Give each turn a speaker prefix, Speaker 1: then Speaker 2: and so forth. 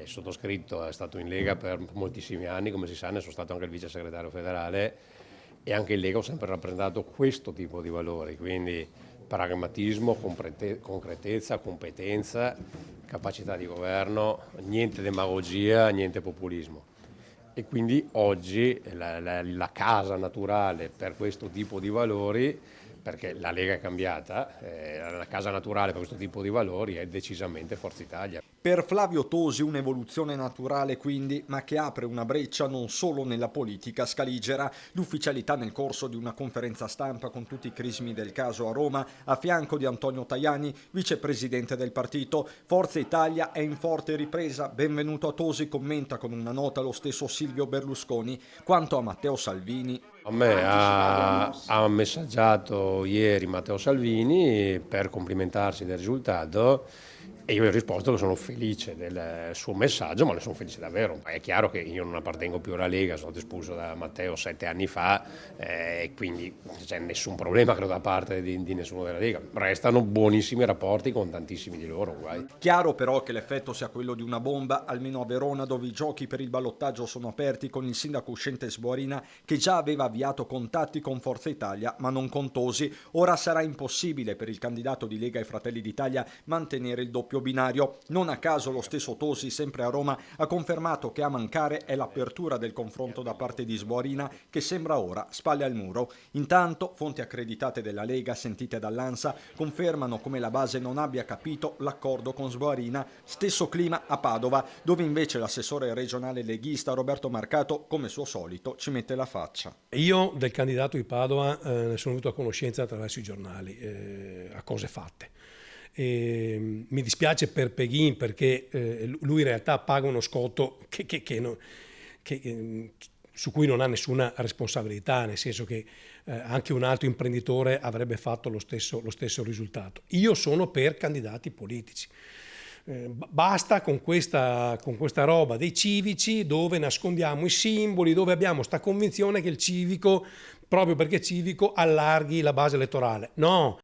Speaker 1: il sottoscritto è stato in Lega per moltissimi anni, come si sa, ne sono stato anche il vice segretario federale e anche in Lega ho sempre rappresentato questo tipo di valori, quindi pragmatismo, concretezza, competenza, capacità di governo, niente demagogia, niente populismo. E quindi oggi la casa naturale per questo tipo di valori, perché la Lega è cambiata, la casa naturale per questo tipo di valori è decisamente Forza Italia.
Speaker 2: Per Flavio Tosi un'evoluzione naturale quindi, ma che apre una breccia non solo nella politica scaligera. L'ufficialità nel corso di una conferenza stampa con tutti i crismi del caso a Roma, a fianco di Antonio Tajani, vicepresidente del partito. Forza Italia è in forte ripresa. Benvenuto a Tosi, commenta con una nota lo stesso Silvio Berlusconi. Quanto a Matteo Salvini,
Speaker 1: A me ha messaggiato ieri Matteo Salvini per complimentarsi del risultato e io gli ho risposto che sono felice del suo messaggio, ma ne sono felice davvero. È chiaro che io non appartengo più alla Lega, sono stato espulso da Matteo 7 anni fa e quindi non c'è nessun problema credo da parte di nessuno della Lega. Restano buonissimi rapporti con tantissimi di loro, guai.
Speaker 2: chiaro però che l'effetto sia quello di una bomba, almeno a Verona, dove i giochi per il ballottaggio sono aperti, con il sindaco uscente Sborina che già aveva avviato contatti con Forza Italia ma non con Tosi. Ora sarà impossibile per il candidato di Lega e Fratelli d'Italia mantenere il doppio binario. Non a caso lo stesso Tosi, sempre a Roma, ha confermato che a mancare è l'apertura del confronto da parte di Sborina, che sembra ora spalle al muro. Intanto fonti accreditate della Lega sentite dall'ANSA confermano come la base non abbia capito l'accordo con Sborina. Stesso clima a Padova, dove invece l'assessore regionale leghista Roberto Marcato, come suo solito, ci mette la faccia.
Speaker 3: Io del candidato di Padova ne sono venuto a conoscenza attraverso i giornali, a cose fatte. Mi dispiace per Peghin perché lui in realtà paga uno scotto su cui non ha nessuna responsabilità, nel senso che anche un altro imprenditore avrebbe fatto lo stesso risultato. Io sono per candidati politici. Basta con questa roba dei civici dove nascondiamo i simboli, dove abbiamo sta convinzione che il civico, proprio perché civico, allarghi la base elettorale. No,